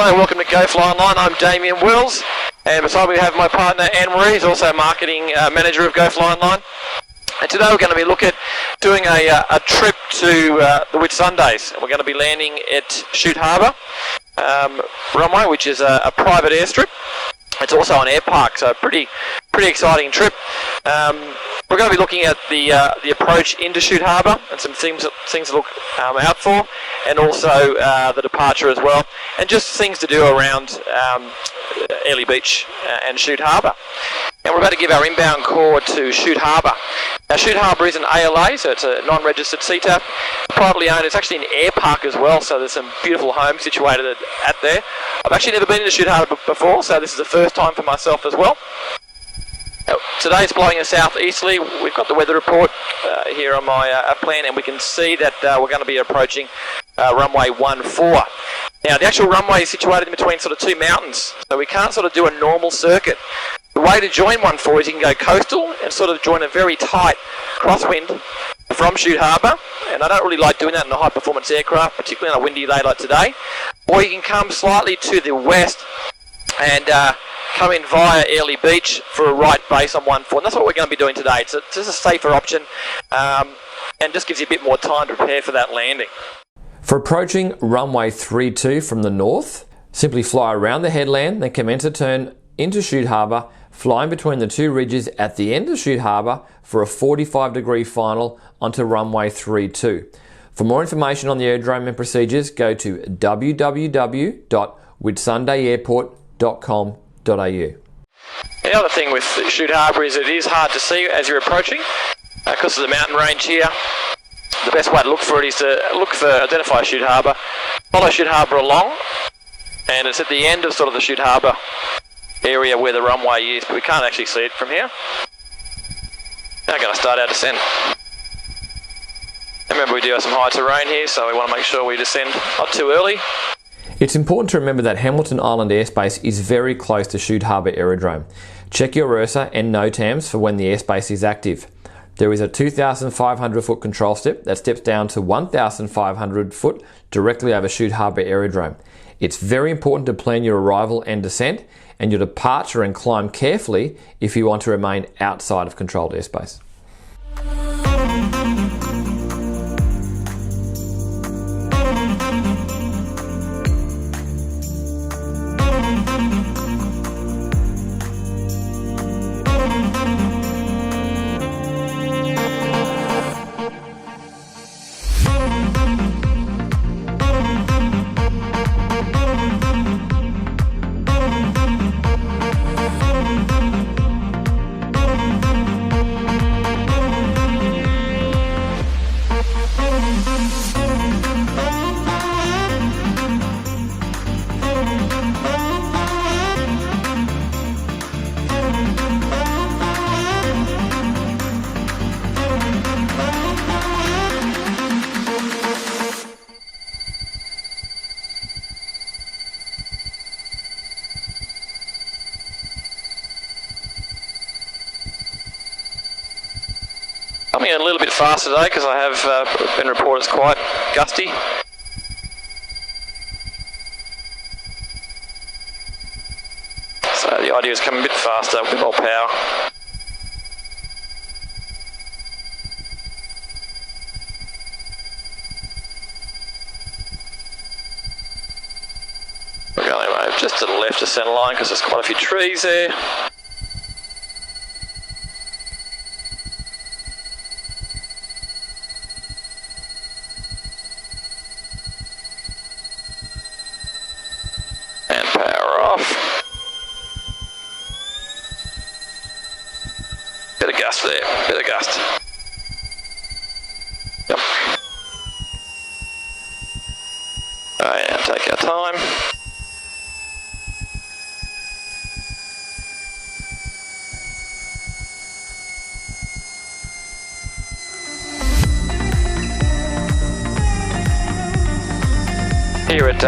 Hello, welcome to GoFly Online. I'm Damien and beside me we have my partner Anne-Maree, who's also marketing manager of GoFly Online. And today we're going to be looking at doing a trip to the Whitsundays. We're going to be landing at Shoot Harbour runway, which is a private airstrip. It's also an air park, so pretty exciting trip. We're going to be looking at the approach into Shute Harbour and some things to look out for, and also the departure as well, and just things to do around Airlie Beach and Shute Harbour. And we're about to give our inbound call to Shute Harbour. Now, Shute Harbour is an ALA, so it's a non-registered CTAP, privately owned. It's actually an air park as well, so there's some beautiful homes situated at there. I've actually never been to Shute Harbour before, so this is the first time for myself as well. Today it's blowing a southeasterly. We've got the weather report here on my plan, and we can see that we're going to be approaching runway 14. Now, the actual runway is situated in between sort of two mountains, so we can't sort of do a normal circuit. The way to join 14 is you can go coastal and sort of join a very tight crosswind from Shute Harbour, and I don't really like doing that in a high-performance aircraft, particularly on a windy day like today. Or you can come slightly to the west and come in via Airlie Beach for a right base on 14, and that's what we're going to be doing today. It's just a safer option and just gives you a bit more time to prepare for that landing. For approaching runway 32 from the north, simply fly around the headland, then commence a turn into Shute Harbour, flying between the two ridges at the end of Shute Harbour for a 45-degree final onto runway 32. For more information on the aerodrome and procedures, go to www.whitsundaysairport.com.au. The other thing with Shute Harbour is it is hard to see as you're approaching because of the mountain range here. The best way to look for it is to identify Shute Harbour, follow Shute Harbour along, and it's at the end of sort of the Shute Harbour area where the runway is, but we can't actually see it from here. Now we're going to start our descent. Remember, we do have some high terrain here, so we want to make sure we descend not too early. It's important to remember that Hamilton Island airspace is very close to Shute Harbour Aerodrome. Check your URSA and NOTAMs for when the airspace is active. There is a 2,500 foot control step that steps down to 1,500 foot directly over Shute Harbour Aerodrome. It's very important to plan your arrival and descent and your departure and climb carefully if you want to remain outside of controlled airspace. Coming in a little bit faster today because I have been reported as quite gusty. So the idea is coming a bit faster with more power. We're going to move just to the left of centre line because there's quite a few trees there. And power off. Bit of gust there, bit of gust. Yep. Alright, now take our time. Here at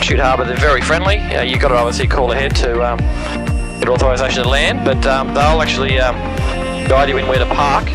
Shute Harbour, they're very friendly. You've got to obviously call ahead to get authorisation to land, but they'll actually guide you in where to park.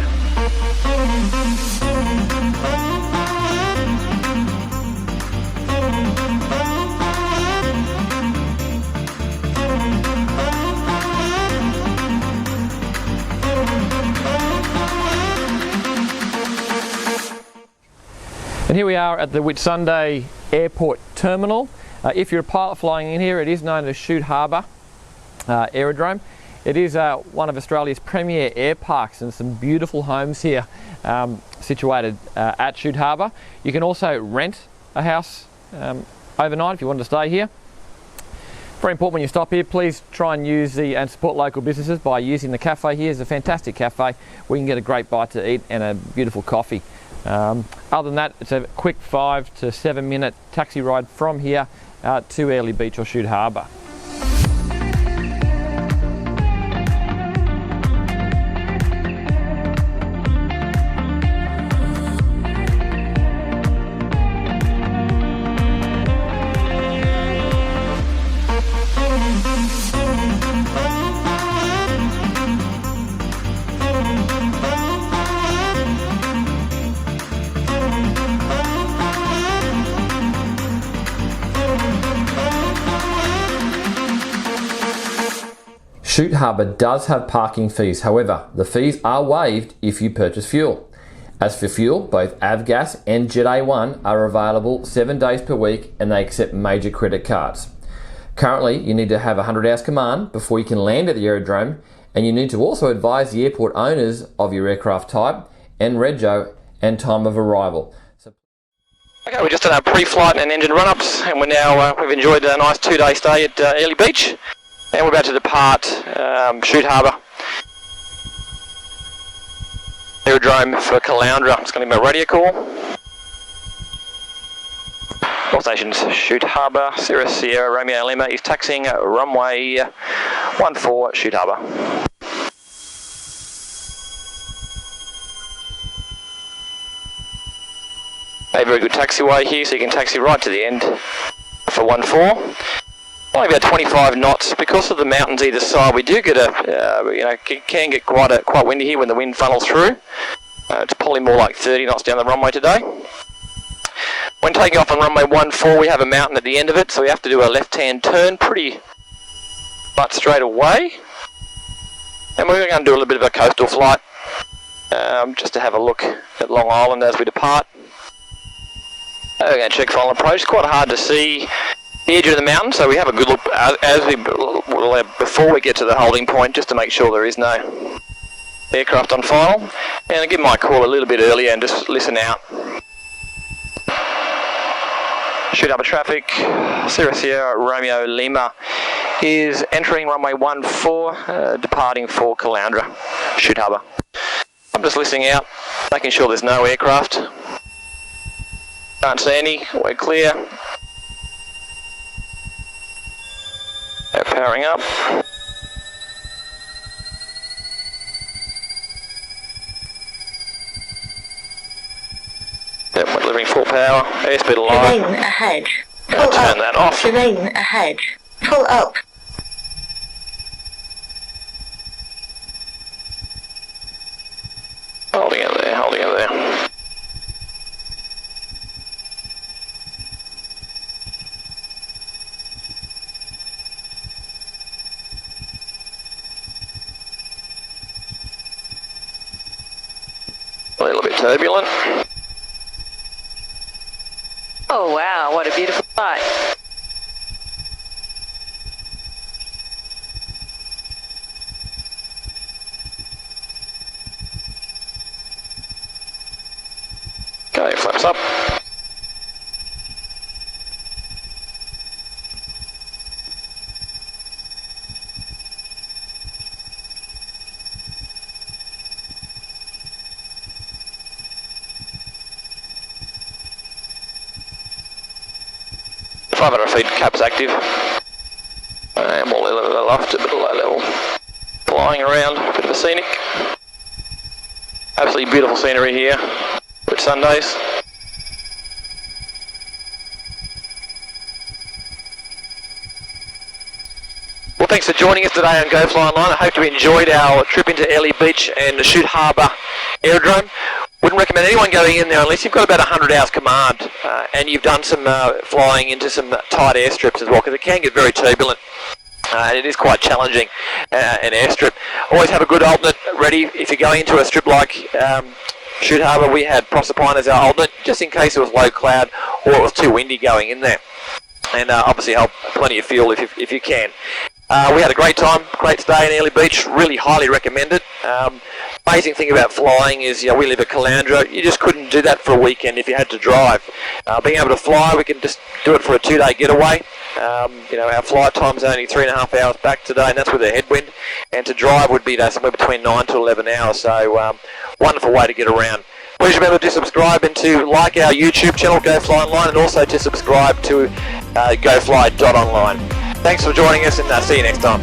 here we are at the Whitsunday Airport Terminal. If you're a pilot flying in here, it is known as Shoot Harbour Aerodrome. It is one of Australia's premier air parks, and some beautiful homes here situated at Shute Harbour. You can also rent a house overnight if you want to stay here. Very important when you stop here, please try and and support local businesses by using the cafe here. It's a fantastic cafe where you can get a great bite to eat and a beautiful coffee. Other than that, it's a quick 5 to 7 minute taxi ride from here to Airlie Beach or Shute Harbour. Shute Harbour does have parking fees, however, the fees are waived if you purchase fuel. As for fuel, both Avgas and Jet A1 are available 7 days per week and they accept major credit cards. Currently, you need to have 100 hours command before you can land at the aerodrome, and you need to also advise the airport owners of your aircraft type and rego and time of arrival. Okay, we just done our pre-flight and engine run-ups, and we've enjoyed a nice 2-day stay at Airlie Beach. And we're about to depart Shute Harbour Aerodrome for Caloundra. It's going to be my radio call. All stations, Shute Harbour, Cirrus, Sierra, Romeo, Lima is taxiing runway 14, Shute Harbour. A very good taxiway here, so you can taxi right to the end for 14. Only about 25 knots. Because of the mountains either side, we do get can get quite windy here when the wind funnels through. It's probably more like 30 knots down the runway today. When taking off on runway 14, we have a mountain at the end of it, so we have to do a left-hand turn pretty much straight away. And we're going to do a little bit of a coastal flight, just to have a look at Long Island as we depart. We're going to check final approach. It's quite hard to see the edge of the mountain, so we have a good look before we get to the holding point, just to make sure there is no aircraft on final. And I'll give my call a little bit earlier and just listen out. Shute Harbour traffic, Cirrus Sierra Romeo Lima is entering runway 14, departing for Caloundra, Shute Harbour. I'm just listening out, making sure there's no aircraft. Can't see any, we're clear. Powering up. Yep, we're delivering full power. Airspeed low. Remain ahead. Pull turn up. that off. Remain ahead. Pull up. Holding it there, holding it there. A little bit turbulent. Oh wow, what a beautiful sight. Okay, flaps up. Five 500 feet, caps active. And we'll level it aloft, a bit of low level. Flying around, a bit of a scenic. Absolutely beautiful scenery here. Whitsundays. Well, thanks for joining us today on GoFly Online. I hope you enjoyed our trip into Airlie Beach and the Shute Harbour Aerodrome. Wouldn't recommend anyone going in there unless you've got about 100 hours command and you've done some flying into some tight airstrips as well, because it can get very turbulent and it is quite challenging, an airstrip. Always have a good alternate ready if you're going into a strip like Shoot Harbour, we had Proserpine as our alternate, just in case it was low cloud or it was too windy going in there. And obviously help plenty of fuel if you can. We had a great time, great stay in Airlie Beach, really highly recommend it. Amazing thing about flying is, we live at Caloundra, you just couldn't do that for a weekend if you had to drive. Being able to fly, we can just do it for a 2-day getaway. Our flight time's only 3.5 hours back today, and that's with a headwind. And to drive would be somewhere between 9 to 11 hours, so wonderful way to get around. Please remember to subscribe and to like our YouTube channel, GoFly Online, and also to subscribe to GoFly.online. Thanks for joining us, and see you next time.